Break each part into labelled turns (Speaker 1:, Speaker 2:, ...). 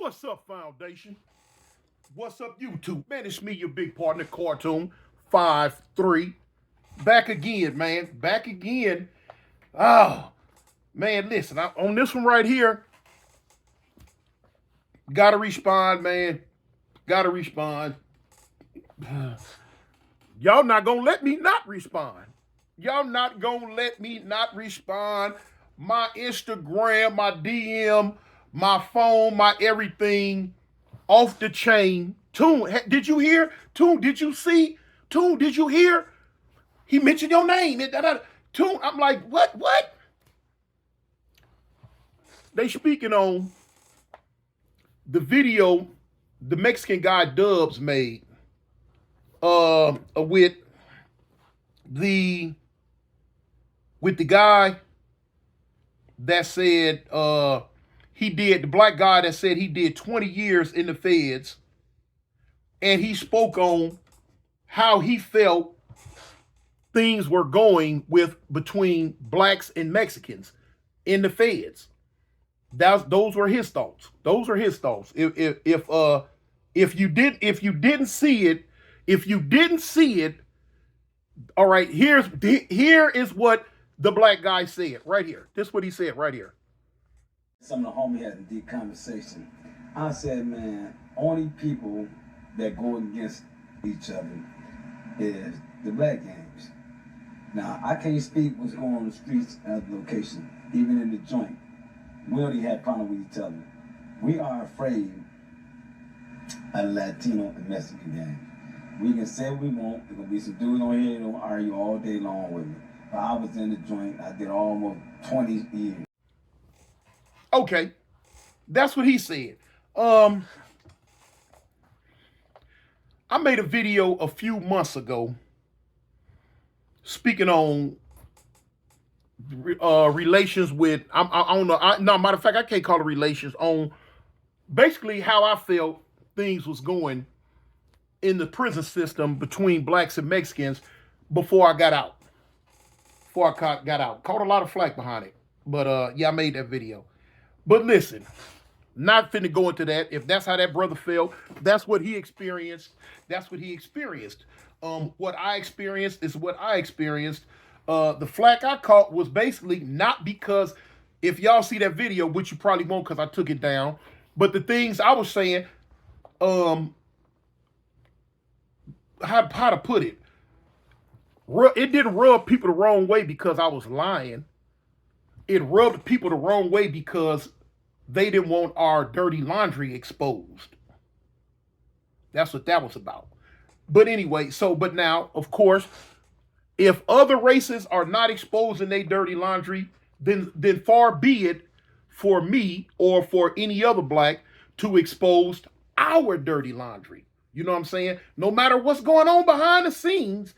Speaker 1: What's up, Foundation? What's up, YouTube? Man, it's me, your big partner, Cartoon 5-3. Back again, man. Back again. Oh, man, listen, on this one right here, gotta respond, man. Gotta respond. Y'all not gonna let me not respond. Y'all not gonna let me not respond. My Instagram, my DM, my phone, my everything off the chain. Toon, did you hear? Toon, did you see? Toon, did you hear? He mentioned your name. Toon, I'm like, what? They speaking on the video the Mexican guy Dubs made with the guy that said the black guy that said he did 20 years in the feds, and he spoke on how he felt things were going between blacks and Mexicans in the feds. Those were his thoughts. Those are his thoughts. If you didn't see it, all right, here is what the black guy said right here. This is what he said right here.
Speaker 2: Some of the homies had a deep conversation. I said, man, only people that go against each other is the black gangs. Now, I can't speak what's going on the streets at the location, even in the joint. We already had problems with each other. We are afraid of Latino and Mexican gangs. We can say what we want. There's going to be some dudes on here that don't argue all day long with me. But I was in the joint. I did almost 20 years.
Speaker 1: Okay, that's what he said. I made a video a few months ago speaking on relations with, I don't know, no, matter of fact, I can't call it relations, on basically how I felt things was going in the prison system between blacks and Mexicans before I got out. Caught a lot of flack behind it. But yeah, I made that video. But listen, not finna go into that. If that's how that brother felt, that's what he experienced. That's what he experienced. What I experienced is what I experienced. The flack I caught was basically not because, if y'all see that video, which you probably won't because I took it down, but the things I was saying, how to put it, it didn't rub people the wrong way because I was lying. It rubbed people the wrong way because they didn't want our dirty laundry exposed. That's what that was about. But anyway, but now, of course, if other races are not exposing their dirty laundry, then far be it for me or for any other black to expose our dirty laundry. You know what I'm saying? No matter what's going on behind the scenes,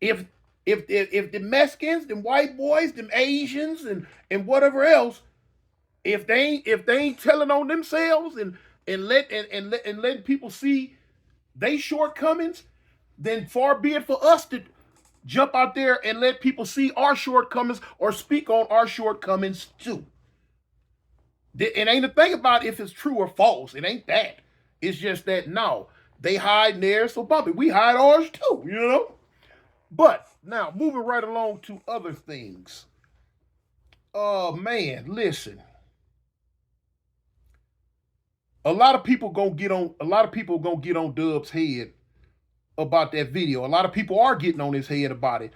Speaker 1: if the Mexicans, them white boys, them Asians, and whatever else, if they ain't telling on themselves and letting people see they shortcomings, then far be it for us to jump out there and let people see our shortcomings or speak on our shortcomings too. It ain't a thing about if it's true or false. It ain't that. It's just that no, they hide theirs, so Bobby, we hide ours too, you know? But now, moving right along to other things. Man, listen. A lot of people gonna get on Dub's head about that video. A lot of people are getting on his head about it.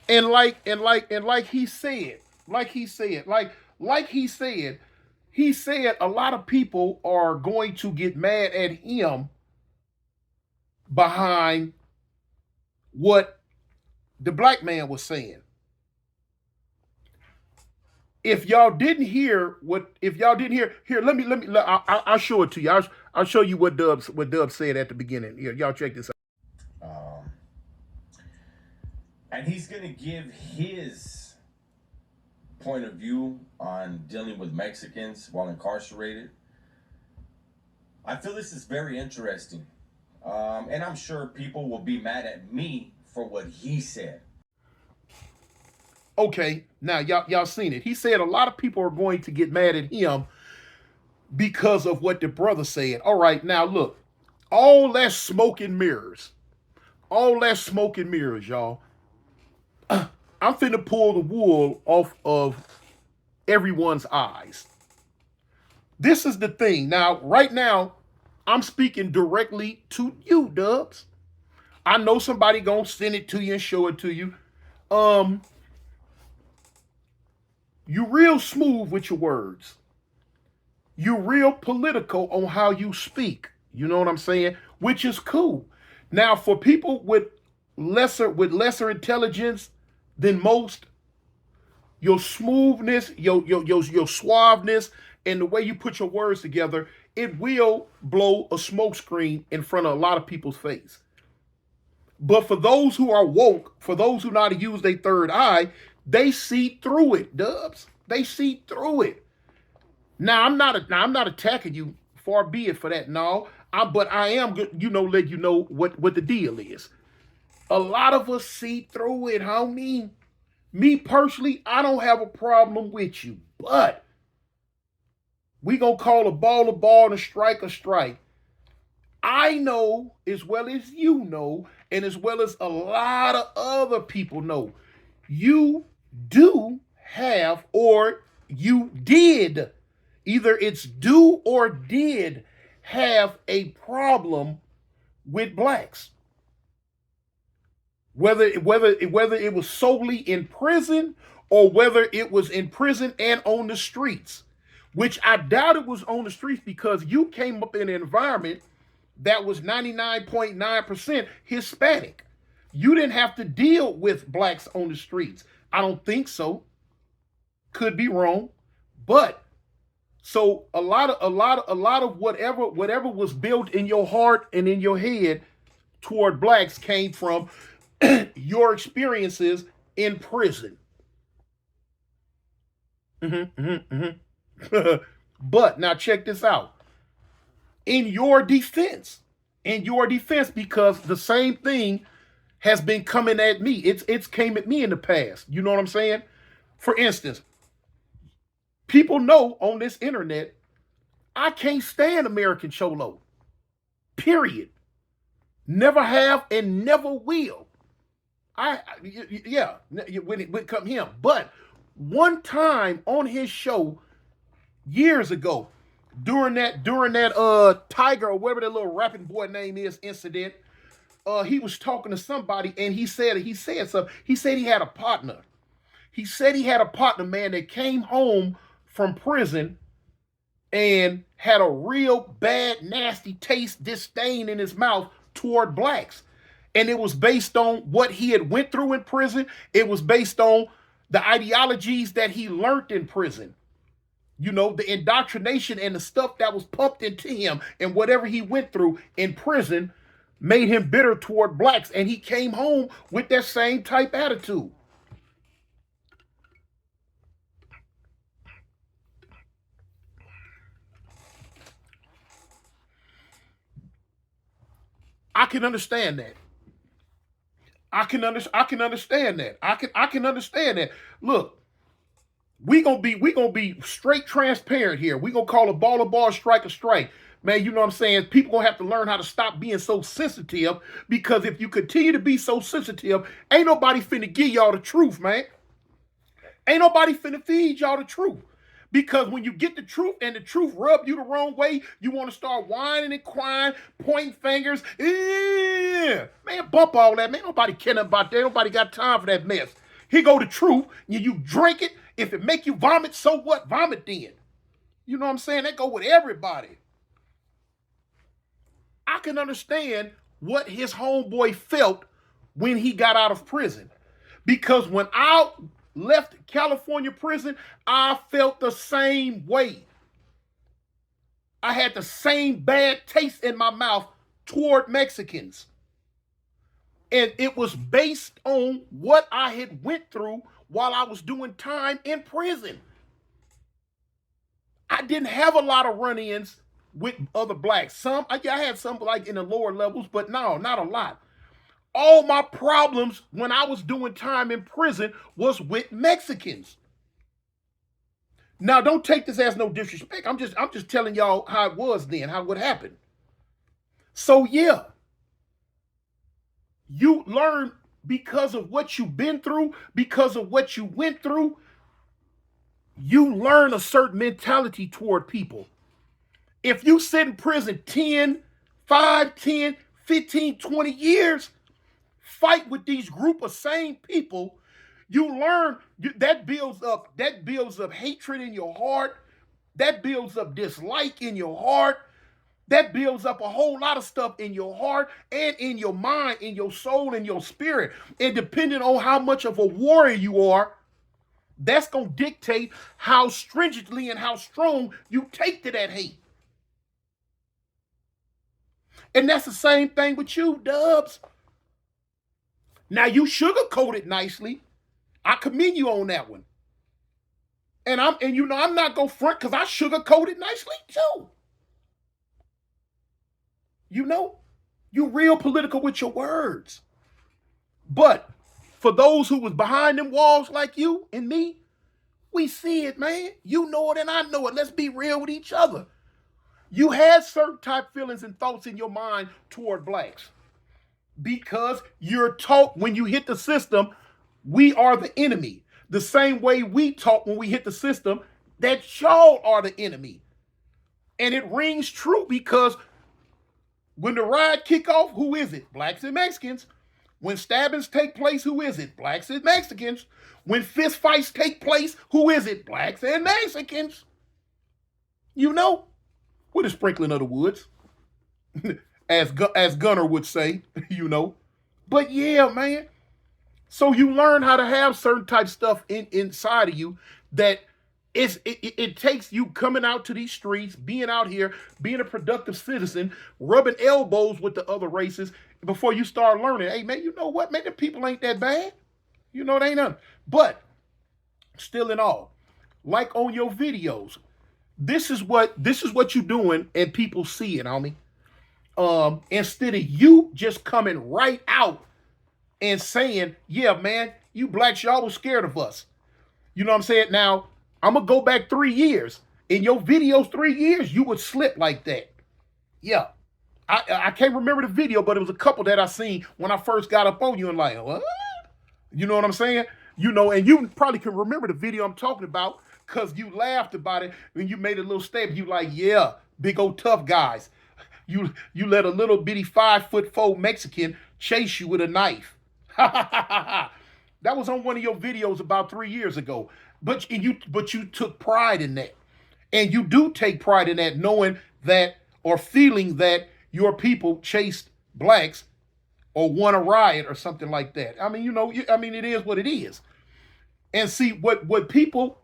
Speaker 1: And like he said, he said a lot of people are going to get mad at him behind what the black man was saying. If y'all didn't hear, here, I'll show it to you. I'll show you what Dub said at the beginning. Here, y'all check this out.
Speaker 3: And he's going to give his point of view on dealing with Mexicans while incarcerated. I feel this is very interesting. And I'm sure people will be mad at me for what he said.
Speaker 1: Okay, now y'all seen it. He said a lot of people are going to get mad at him because of what the brother said. All right, now look, all that smoke and mirrors, all that smoke and mirrors, y'all. I'm finna pull the wool off of everyone's eyes. This is the thing. Now, right now, I'm speaking directly to you, Dubs. I know somebody gonna send it to you and show it to you. You real smooth with your words. You real political on how you speak. You know what I'm saying? Which is cool. Now, for people with lesser intelligence than most, your smoothness, your suaveness, and the way you put your words together, it will blow a smoke screen in front of a lot of people's face. But for those who are woke, for those who know how to use their third eye, they see through it, Dubs. They see through it. Now I'm not attacking you. Far be it for that. No, but I am good. Let you know what the deal is. A lot of us see through it, homie. Me personally, I don't have a problem with you, but we gonna call a ball and a strike. I know as well as you know, and as well as a lot of other people know, you do have, or you did, either it's do or did have a problem with blacks. Whether it was solely in prison or whether it was in prison and on the streets, which I doubt it was on the streets because you came up in an environment that was 99.9% Hispanic. You didn't have to deal with blacks on the streets. I don't think so. Could be wrong, but so a lot of whatever was built in your heart and in your head toward blacks came from your experiences in prison. But now check this out. In your defense, because the same thing has been coming at me. It's came at me in the past. You know what I'm saying? For instance, people know on this internet, I can't stand American Cholo. Period. Never have and never will. When it come him. But one time on his show years ago, during that Tiger or whatever that little rapping boy name is incident, he was talking to somebody and he said something. He said he had a partner. He said he had a partner, man, that came home from prison and had a real bad, nasty taste, disdain in his mouth toward blacks. And it was based on what he had went through in prison. It was based on the ideologies that he learned in prison. The indoctrination and the stuff that was pumped into him and whatever he went through in prison made him bitter toward blacks. And he came home with that same type attitude. I can understand that. I can understand that. I can understand that. Look, we gonna be straight transparent here. We gonna call a ball, strike a strike. Man, you know what I'm saying? People gonna have to learn how to stop being so sensitive, because if you continue to be so sensitive, ain't nobody finna give y'all the truth, man. Ain't nobody finna feed y'all the truth. Because when you get the truth and the truth rub you the wrong way, you want to start whining and crying, pointing fingers. Man, bump all that. Man, nobody caring about that. Nobody got time for that mess. Here go the truth. You drink it. If it make you vomit, so what? Vomit then. You know what I'm saying? That go with everybody. I can understand what his homeboy felt when he got out of prison. Because when I left California prison, I felt the same way. I had the same bad taste in my mouth toward Mexicans. And it was based on what I had went through while I was doing time in prison. I didn't have a lot of run-ins with other blacks. I had some like in the lower levels, but no, not a lot. All my problems when I was doing time in prison was with Mexicans. Now, don't take this as no disrespect. I'm just telling y'all how it was then, how it would happen. So yeah, you learn because of what you've been through, because of what you went through. You learn a certain mentality toward people. If you sit in prison 10, 5, 10, 15, 20 years, fight with these group of same people, you learn that builds up hatred in your heart, that builds up dislike in your heart, that builds up a whole lot of stuff in your heart and in your mind, in your soul, in your spirit. And depending on how much of a warrior you are, that's going to dictate how stringently and how strong you take to that hate. And that's the same thing with you, Dubs. Now, you sugarcoat it nicely. I commend you on that one. And I'm not gonna front because I sugarcoat it nicely too. You real political with your words. But for those who was behind them walls like you and me, we see it, man. You know it and I know it. Let's be real with each other. You had certain type feelings and thoughts in your mind toward blacks because you're taught when you hit the system, we are the enemy. The same way we talk when we hit the system that y'all are the enemy. And it rings true because when the riot kick off, who is it? Blacks and Mexicans. When stabbings take place, who is it? Blacks and Mexicans. When fist fights take place, who is it? Blacks and Mexicans. You know, with a sprinkling of the woods, as Gunner would say, you know. But yeah, man. So you learn how to have certain type stuff inside of you that it takes you coming out to these streets, being out here, being a productive citizen, rubbing elbows with the other races before you start learning. Hey, man, you know what? Man, the people ain't that bad. You know, they ain't nothing. But still in all, like on your videos, this is what you're doing and people see it, homie. Instead of you just coming right out and saying, yeah, man, you blacks, y'all was scared of us. You know what I'm saying? Now, I'm going to go back 3 years. In your videos, 3 years, you would slip like that. Yeah. I can't remember the video, but it was a couple that I seen when I first got up on you and like, what? You know what I'm saying? You know, and you probably can remember the video I'm talking about because you laughed about it when you made a little statement. You like, yeah, big old tough guys. You let a little bitty 5'4" Mexican chase you with a knife. That was on one of your videos about 3 years ago. But you took pride in that. And you do take pride in that, knowing that or feeling that your people chased blacks or won a riot or something like that. I mean, it is what it is. And see, what people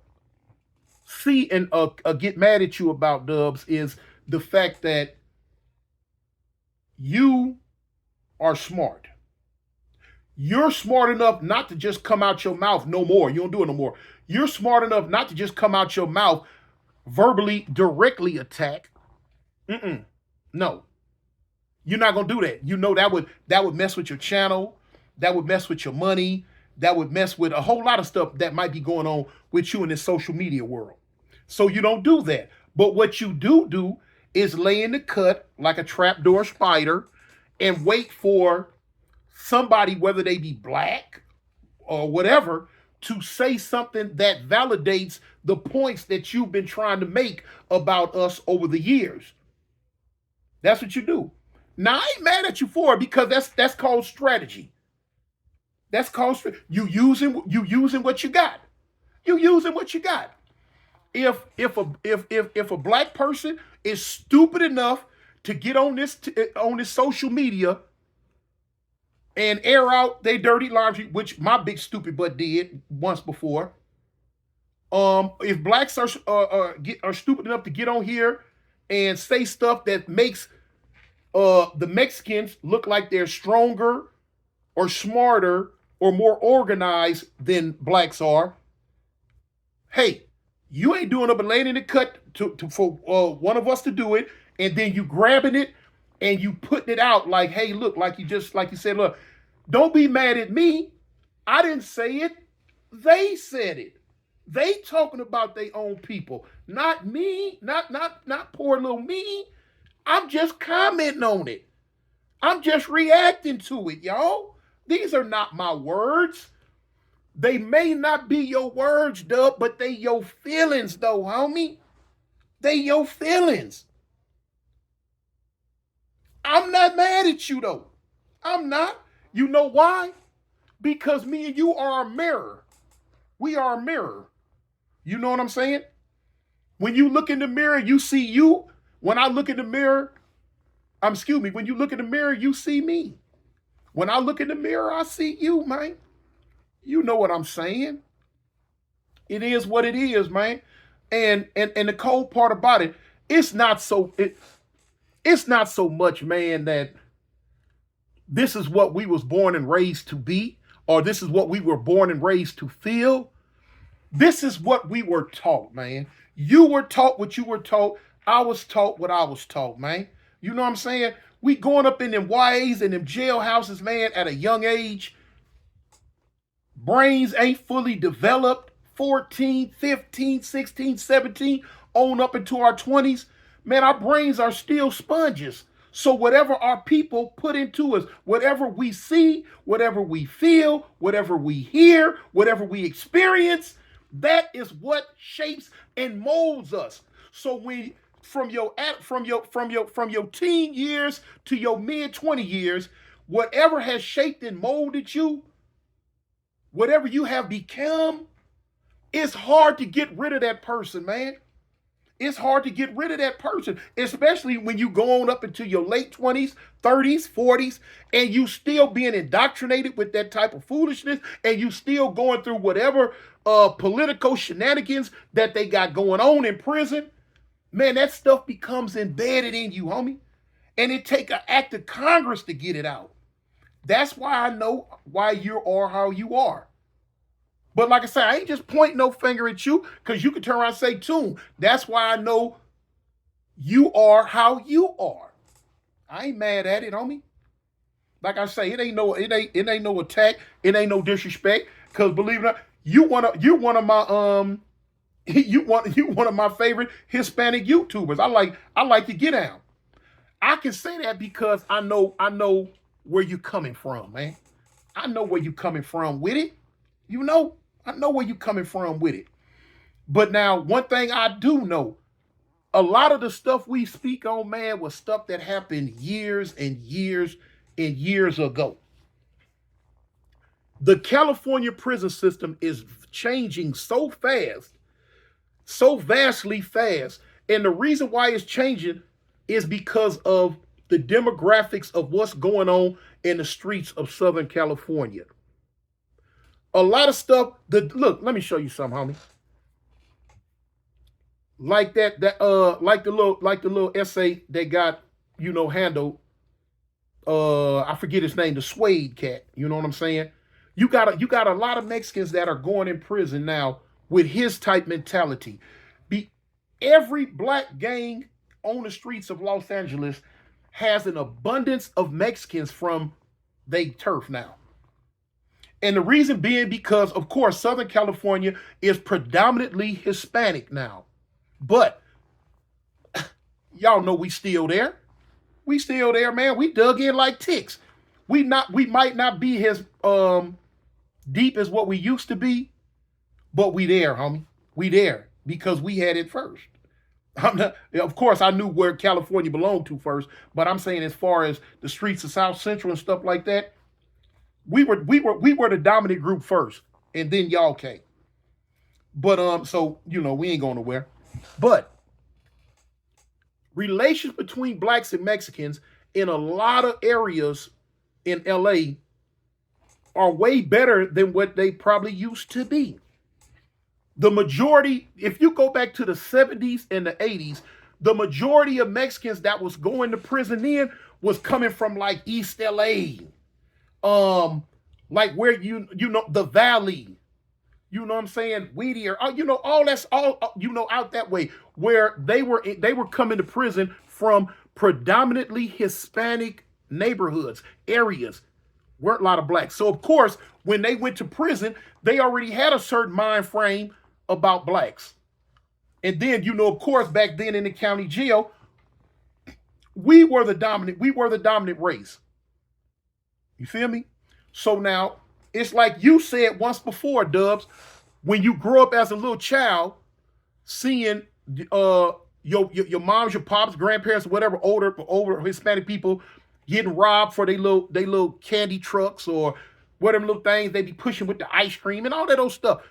Speaker 1: see and get mad at you about, Dubs, is the fact that you are smart. You're smart enough not to just come out your mouth no more. You don't do it no more. You're smart enough not to just come out your mouth verbally directly attack. No. You're not gonna do that. You know that would mess with your channel, that would mess with your money, that would mess with a whole lot of stuff that might be going on with you in this social media world. So you don't do that. But what you do is lay in the cut like a trapdoor spider and wait for somebody, whether they be black or whatever, to say something that validates the points that you've been trying to make about us over the years. That's what you do. Now, I ain't mad at you for it because that's called strategy. That's called you using what you got. You using what you got. If a black person is stupid enough to get on this social media and air out their dirty laundry, which my big stupid butt did once before. If blacks are stupid enough to get on here and say stuff that makes the Mexicans look like they're stronger or smarter or more organized than blacks are, hey, you ain't doing up and laying in the cut for one of us to do it, and then you grabbing it and you putting it out like, hey, look, like you said, look, don't be mad at me. I didn't say it. They said it. They talking about their own people, not me, not poor little me. I'm just commenting on it. I'm just reacting to it, y'all. These are not my words. They may not be your words, Dub, but they your feelings, though, homie. They your feelings. I'm not mad at you, though. I'm not. You know why? Because me and you are a mirror. We are a mirror. You know what I'm saying? When you look in the mirror, you see you. When I look in the mirror, when you look in the mirror, you see me. When I look in the mirror, I see you, man. You know what I'm saying? It is what it is, man. And the cold part about it, it's not so it's not so much, man, that this is what we was born and raised to be, or this is what we were born and raised to feel. This is what we were taught, man. You were taught what you were taught. I was taught what I was taught, man. You know what I'm saying? We going up in them YAs and them jailhouses, man, at a young age. Brains ain't fully developed. 14, 15, 16, 17, on up into our 20s. Man, our brains are still sponges. So whatever our people put into us, whatever we see, whatever we feel, whatever we hear, whatever we experience, that is what shapes and molds us. So we from your teen years to your mid 20 years, whatever has shaped and molded you, whatever you have become, it's hard to get rid of that person, man. It's hard to get rid of that person, especially when you go on up into your late 20s, 30s, 40s, and you still being indoctrinated with that type of foolishness, and you still going through whatever political shenanigans that they got going on in prison. Man, that stuff becomes embedded in you, homie. And it take an act of Congress to get it out. That's why I know why you are how you are. But like I said, I ain't just pointing no finger at you, because you can turn around and say, Toon, that's why I know you are how you are. I ain't mad at it, homie. Like I say, it ain't no attack, it ain't no disrespect. Because believe it or not, you one of my you one of my favorite Hispanic YouTubers. I like to get down. I can say that because I know where you're coming from, man. I know where you're coming from with it. You know, I know where you're coming from with it. But now, one thing I do know, a lot of the stuff we speak on, man, was stuff that happened years and years and years ago. The California prison system is changing so fast, so vastly fast. And the reason why it's changing is because of the demographics of what's going on in the streets of Southern California. A lot of stuff. Look, let me show you something, homie. Like like the little essay they got, handled. I forget his name, the Suede cat. You know what I'm saying? You got a lot of Mexicans that are going in prison now with his type mentality. Every black gang on the streets of Los Angeles has an abundance of Mexicans from they turf now. And the reason being because, of course, Southern California is predominantly Hispanic now. But y'all know we still there. We still there, man. We dug in like ticks. We might not be as deep as what we used to be, but we there, homie. We there because we had it first. Of course, I knew where California belonged to first, but I'm saying as far as the streets of South Central and stuff like that, we were the dominant group first, and then y'all came. But so we ain't going nowhere. But relations between blacks and Mexicans in a lot of areas in LA are way better than what they probably used to be. The majority, if you go back to the 70s and the 80s, the majority of Mexicans that was going to prison then was coming from like East LA. Like where the Valley, you know what I'm saying, Whittier, all that's all out that way, where they were coming to prison from predominantly Hispanic neighborhoods, areas, weren't a lot of blacks. So of course, when they went to prison, they already had a certain mind frame about blacks. And then, of course, back then in the county jail, we were the dominant race. You feel me? So now it's like you said once before, Dubs, when you grow up as a little child, seeing your moms, your pops, grandparents, whatever older Hispanic people getting robbed for their little candy trucks or whatever little things they be pushing with the ice cream and all that old stuff.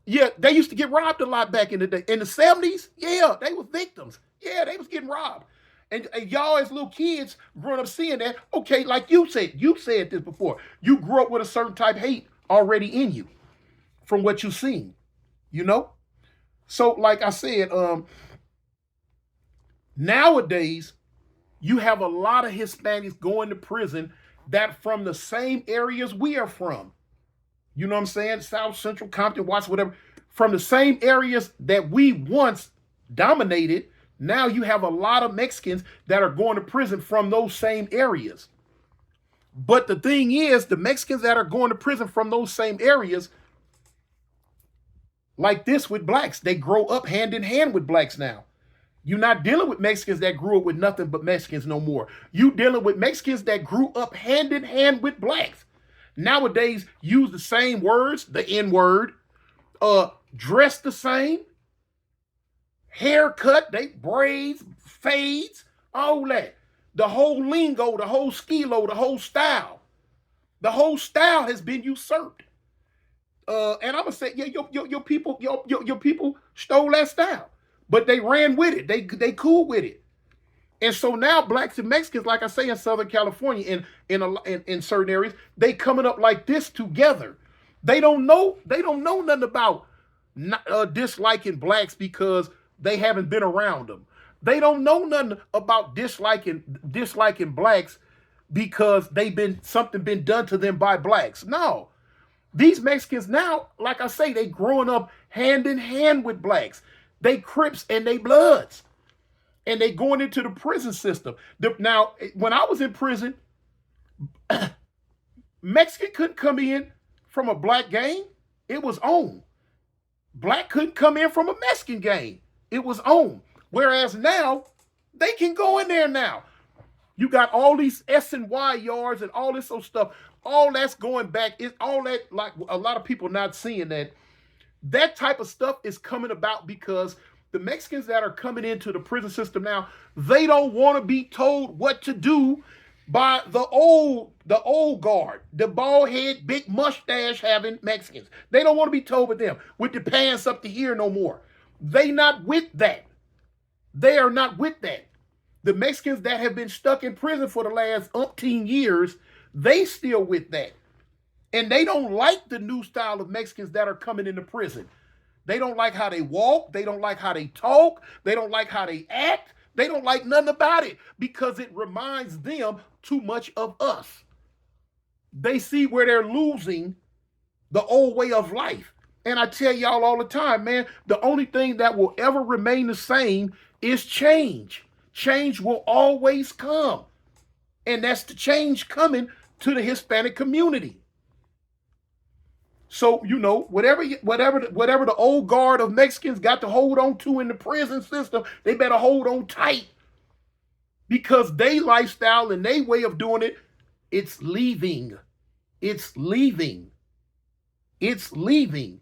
Speaker 1: Yeah, they used to get robbed a lot back in the day. In the 70s, yeah, they were victims. Yeah, they was getting robbed. And y'all as little kids growing up seeing that, okay, like you said this before. You grew up with a certain type of hate already in you from what you've seen, So like I said, nowadays, you have a lot of Hispanics going to prison that from the same areas we are from. You know what I'm saying? South Central, Compton, Watts, whatever. From the same areas that we once dominated, now you have a lot of Mexicans that are going to prison from those same areas. But the thing is, the Mexicans that are going to prison from those same areas, like this with blacks, they grow up hand in hand with blacks now. You're not dealing with Mexicans that grew up with nothing but Mexicans no more. You dealing with Mexicans that grew up hand in hand with blacks. Nowadays, use the same words, the N-word, dress the same, haircut, they braids, fades, all that. The whole lingo, the whole skilo, the whole style. The whole style has been usurped. And I'm gonna say, yeah, your people stole that style, but they ran with it. They cool with it. And so now blacks and Mexicans, like I say, in Southern California, in certain areas, they coming up like this together. They don't know nothing about disliking blacks because they haven't been around them. They don't know nothing about disliking blacks because something been done to them by blacks. No. These Mexicans now, like I say, they growing up hand in hand with blacks. They Crips and they Bloods. And they going into the prison system. Now, when I was in prison, Mexican couldn't come in from a black gang. It was on. Black couldn't come in from a Mexican gang. It was on. Whereas now, they can go in there now. You got all these S and Y yards and all this old stuff. All that's going back. It's all that, like a lot of people not seeing that. That type of stuff is coming about because the Mexicans that are coming into the prison system now, they don't want to be told what to do by the old guard, the bald head, big mustache having Mexicans. They don't want to be told with them, with the pants up to here no more. They not with that. They are not with that. The Mexicans that have been stuck in prison for the last umpteen years, they still with that. And they don't like the new style of Mexicans that are coming into prison. They don't like how they walk. They don't like how they talk. They don't like how they act. They don't like nothing about it because it reminds them too much of us. They see where they're losing the old way of life. And I tell y'all all the time, man, the only thing that will ever remain the same is change. Change will always come. And that's the change coming to the Hispanic community. So, whatever the old guard of Mexicans got to hold on to in the prison system, they better hold on tight. Because they lifestyle and they way of doing it, it's leaving. It's leaving. It's leaving.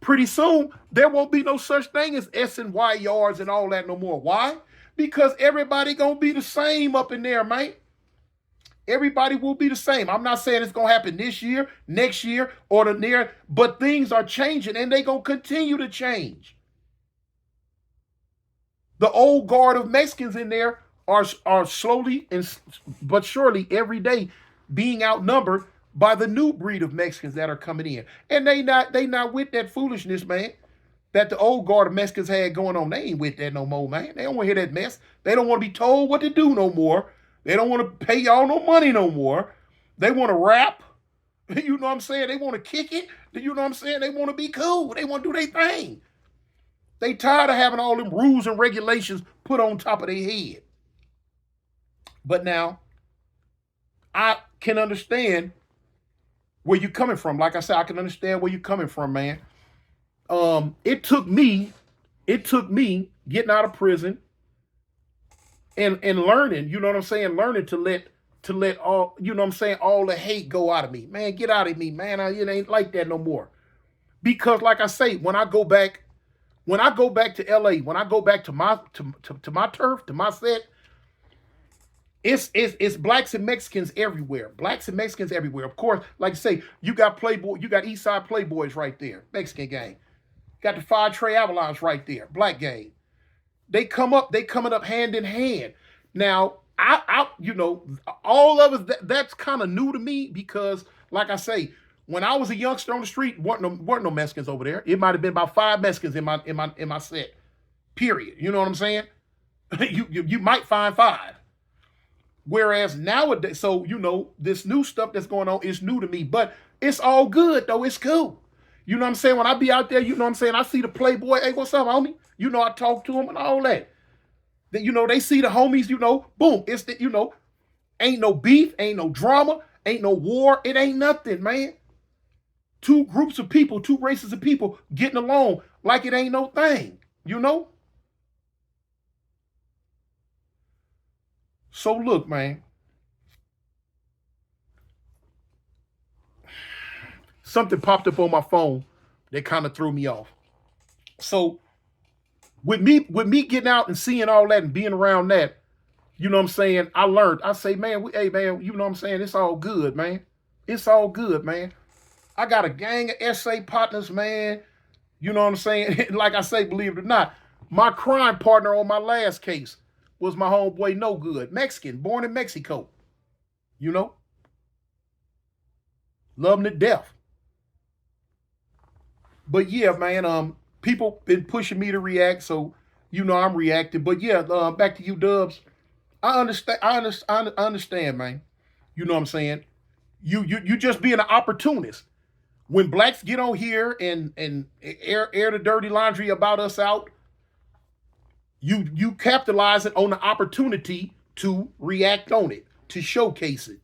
Speaker 1: Pretty soon, there won't be no such thing as S and Y yards and all that no more. Why? Because everybody gonna be the same up in there, man. Everybody will be the same. I'm not saying it's going to happen this year, next year, or the near, but things are changing and they're going to continue to change. The old guard of Mexicans in there are slowly but surely every day being outnumbered by the new breed of Mexicans that are coming in. And they not with that foolishness, man, that the old guard of Mexicans had going on. They ain't with that no more, man. They don't want to hear that mess. They don't want to be told what to do no more. They don't want to pay y'all no money no more. They want to rap. You know what I'm saying? They want to kick it. You know what I'm saying? They want to be cool. They want to do their thing. They tired of having all them rules and regulations put on top of their head. But now, I can understand where you're coming from. Like I said, I can understand where you're coming from, man. It took me getting out of prison and learning, you know what I'm saying, learning to let all, you know what I'm saying, all the hate go out of me. Man, get out of me, man. It ain't like that no more. Because like I say, when I go back to LA, when I go back to my turf, to my set, it's blacks and Mexicans everywhere. Blacks and Mexicans everywhere. Of course, like I say, you got Playboy, you got East Side Playboys right there, Mexican gang. Got the Five Trey Avalons right there, black gang. They coming up hand in hand. Now, you know, all of us, that's kind of new to me because, like I say, when I was a youngster on the street, weren't no Mexicans over there. It might have been about 5 Mexicans in my set. Period. You know what I'm saying? you might find 5. Whereas nowadays, so you know, this new stuff that's going on is new to me, but it's all good though. It's cool. You know what I'm saying? When I be out there, you know what I'm saying? I see the Playboy, hey, what's up, homie? You know, I talk to them and all that. Then, you know, they see the homies, you know, boom. It's the, you know, ain't no beef, ain't no drama, ain't no war. It ain't nothing, man. 2 groups of people, 2 races of people getting along like it ain't no thing, you know? So look, man. Something popped up on my phone that kind of threw me off. So with me getting out and seeing all that and being around that, you know what I'm saying? I learned. I say, man, hey man, you know what I'm saying? It's all good, man. It's all good, man. I got a gang of essay partners, man. You know what I'm saying? Like I say, believe it or not, my crime partner on my last case was my homeboy No Good, Mexican, born in Mexico. You know? Love him to death. But yeah, man, people been pushing me to react, so you know I'm reacting. But yeah, back to you, Dubs. I understand. I understand, man. You know what I'm saying? You just being an opportunist. When blacks get on here and air the dirty laundry about us out, you capitalize it on the opportunity to react on it, to showcase it.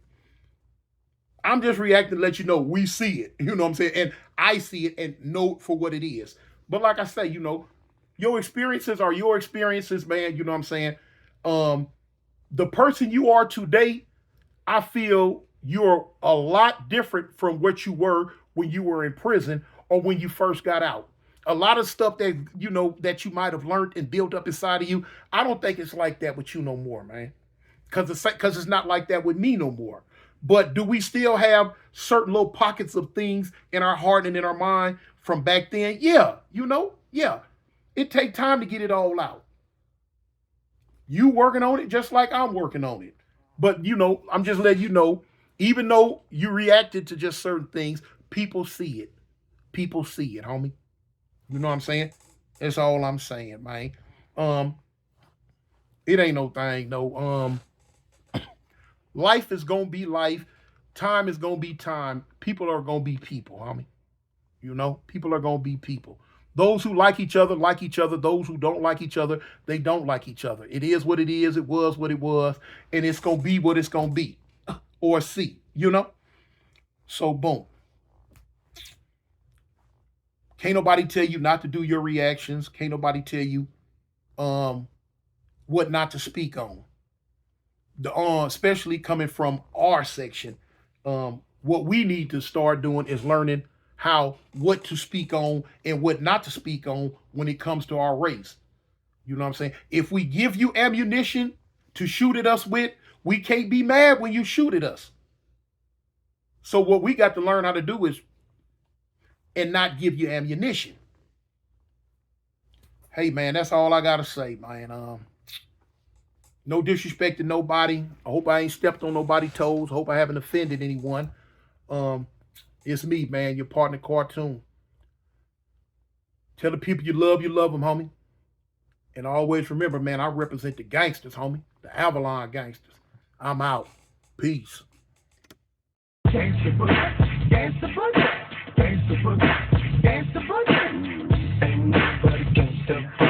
Speaker 1: I'm just reacting to let you know we see it. You know what I'm saying? And I see it and know it for what it is. But like I say, you know, your experiences are your experiences, man. You know what I'm saying? The person you are today, I feel you're a lot different from what you were when you were in prison or when you first got out. A lot of stuff that, you know, that you might have learned and built up inside of you, I don't think it's like that with you no more, man. Because it's not like that with me no more. But do we still have certain little pockets of things in our heart and in our mind from back then? Yeah, you know, yeah. It takes time to get it all out. You working on it just like I'm working on it. But, you know, I'm just letting you know, even though you reacted to just certain things, people see it. People see it, homie. You know what I'm saying? That's all I'm saying, man. It ain't no thing, no. Life is gonna be life. Time is gonna be time. People are gonna be people, homie. You know, people are gonna be people. Those who like each other like each other. Those who don't like each other, they don't like each other. It is what it is. It was what it was, and it's gonna be what it's gonna be, or see. You know. So boom. Can't nobody tell you not to do your reactions. Can't nobody tell you what not to speak on. Especially coming from our section, what we need to start doing is learning what to speak on and what not to speak on when it comes to our race. You know what I'm saying? If we give you ammunition to shoot at us with, we can't be mad when you shoot at us. So what we got to learn how to do is and not give you ammunition. Hey man, that's all I gotta say, man. No disrespect to nobody. I hope I ain't stepped on nobody's toes. I hope I haven't offended anyone. It's me, man, your partner cartoon. Tell the people you love them, homie. And always remember, man, I represent the gangsters, homie. The Avalon gangsters. I'm out. Peace.
Speaker 4: Gangsta boogie, gangsta boogie, gangsta boogie, gangsta boogie. Ain't nobody gangsta.